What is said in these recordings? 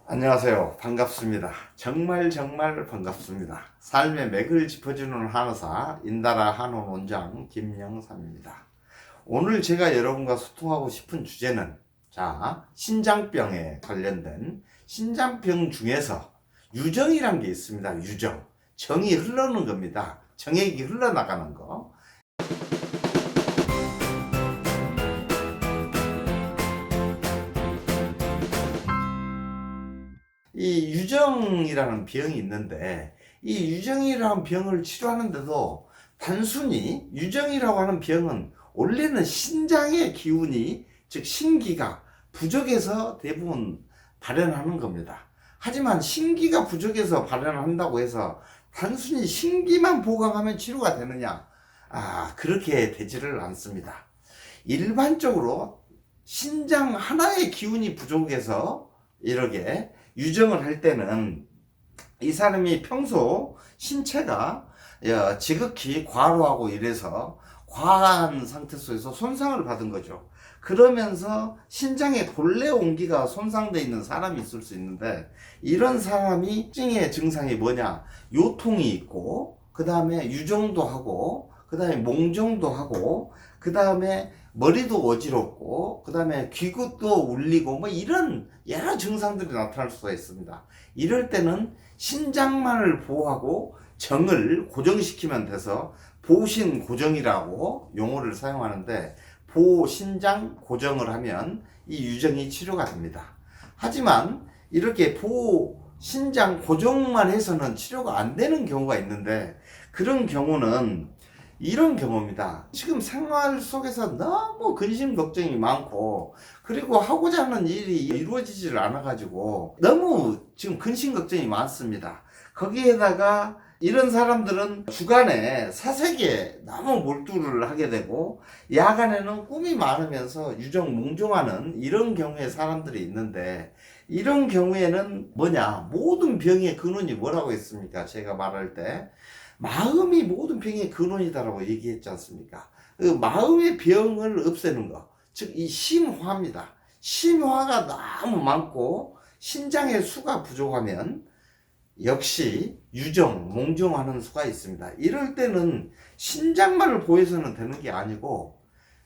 안녕하세요. 반갑습니다. 정말 반갑습니다. 삶의 맥을 짚어주는 한의사 인다라 한의원 원장 김영삼입니다. 오늘 제가 여러분과 소통하고 싶은 주제는 신장병에 관련된 신장병 중에서 유정이란 게 있습니다. 유정. 정이 흐르는 겁니다. 정액이 흘러나가는 거. 이 유정이라는 병이 있는데, 이 유정이라는 병을 치료하는데도 단순히 유정이라고 하는 병은 원래는 신장의 기운이, 즉 신기가 부족해서 대부분 발현하는 겁니다. 하지만 신기가 부족해서 발현한다고 해서 단순히 신기만 보강하면 치료가 되느냐? 그렇게 되지를 않습니다. 일반적으로 신장 하나의 기운이 부족해서 이렇게 유정을 할 때는 이 사람이 평소 신체가 지극히 과로하고 이래서 과한 상태 속에서 손상을 받은 거죠. 그러면서 신장의 본래 온기가 손상되어 있는 사람이 있을 수 있는데, 이런 사람이 찡의 증상이 뭐냐? 요통이 있고, 그 다음에 유정도 하고, 그 다음에 몽정도 하고, 그 다음에 머리도 어지럽고, 그 다음에 귀국도 울리고, 뭐 이런 여러 증상들이 나타날 수가 있습니다. 이럴 때는 신장만을 보호하고 정을 고정시키면 돼서 보신 고정이라고 용어를 사용하는데, 보신장 고정을 하면 이 유정이 치료가 됩니다. 하지만 이렇게 보신장 고정만 해서는 치료가 안 되는 경우가 있는데, 그런 경우는 이런 경우입니다. 지금 생활 속에서 너무 근심 걱정이 많고, 그리고 하고자 하는 일이 이루어지질 않아 가지고 너무 지금 근심 걱정이 많습니다. 거기에다가 이런 사람들은 주간에 사색에 너무 몰두를 하게 되고, 야간에는 꿈이 많으면서 유정 몽종하는 이런 경우의 사람들이 있는데, 이런 경우에는 뭐냐? 모든 병의 근원이 뭐라고 했습니까? 제가 말할 때 마음이 모든 병의 근원이다라고 얘기했지 않습니까? 그 마음의 병을 없애는 거, 즉 이 심화입니다. 심화가 너무 많고 신장의 수가 부족하면 역시 유정, 몽정하는 수가 있습니다. 이럴 때는 신장만을 보여서는 되는 게 아니고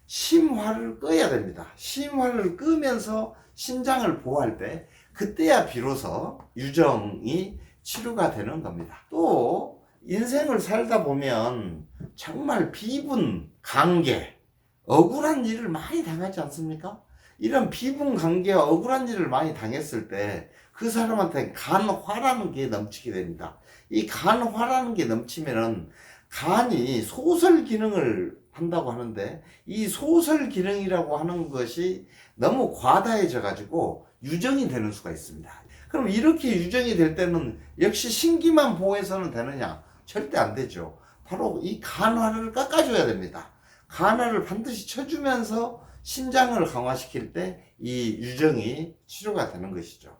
심화를 끄어야 됩니다. 심화를 끄면서 신장을 보호할 때, 그때야 비로소 유정이 치료가 되는 겁니다. 또 인생을 살다 보면 정말 비분, 관계, 억울한 일을 많이 당하지 않습니까? 이런 비분 관계와 억울한 일을 많이 당했을 때 그 사람한테 간화라는 게 넘치게 됩니다. 이 간화라는 게 넘치면은 간이 소설 기능을 한다고 하는데, 이 소설 기능이라고 하는 것이 너무 과다해져 가지고 유정이 되는 수가 있습니다. 그럼 이렇게 유정이 될 때는 역시 신기만 보호해서는 되느냐? 절대 안 되죠. 바로 이 간화를 깎아줘야 됩니다. 간화를 반드시 쳐주면서 신장을 강화시킬 때 이 유정이 치료가 되는 것이죠.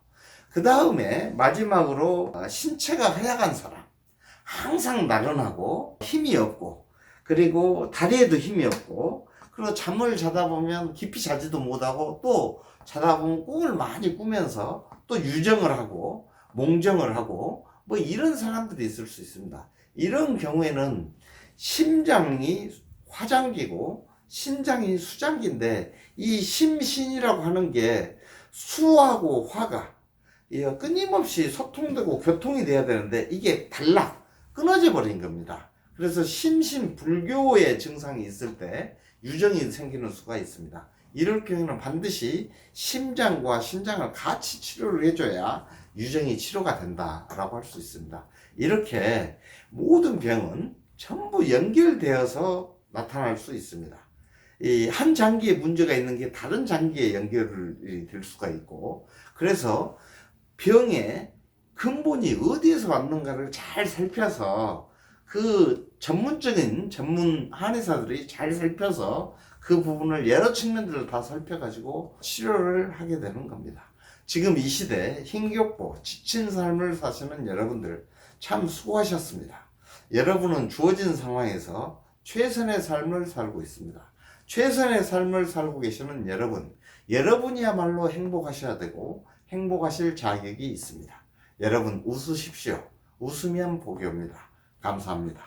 그 다음에 마지막으로 신체가 허약한 사람, 항상 나른하고 힘이 없고, 그리고 다리에도 힘이 없고, 그리고 잠을 자다 보면 깊이 자지도 못하고, 또 자다 보면 꿈을 많이 꾸면서 또 유정을 하고 몽정을 하고, 뭐 이런 사람들이 있을 수 있습니다. 이런 경우에는 심장이 화장기고 신장이 수장기인데, 이 심신이라고 하는 게 수하고 화가 끊임없이 소통되고 교통이 돼야 되는데, 이게 끊어져 버린 겁니다. 그래서 심신불교의 증상이 있을 때 유정이 생기는 수가 있습니다. 이럴 경우에는 반드시 심장과 신장을 같이 치료를 해줘야 유정이 치료가 된다라고 할 수 있습니다. 이렇게 모든 병은 전부 연결되어서 나타날 수 있습니다. 이 한 장기에 문제가 있는 게 다른 장기에 연결이 될 수가 있고, 그래서 병의 근본이 어디에서 왔는가를 잘 살펴서, 그 전문적인 전문 한의사들이 잘 살펴서 그 부분을 여러 측면들을 다 살펴가지고 치료를 하게 되는 겁니다. 지금 이 시대 힘겹고 지친 삶을 사시는 여러분들 참 수고하셨습니다. 여러분은 주어진 상황에서 최선의 삶을 살고 있습니다. 최선의 삶을 살고 계시는 여러분, 여러분이야말로 행복하셔야 되고 행복하실 자격이 있습니다. 여러분 웃으십시오. 웃으면 복이 옵니다. 감사합니다.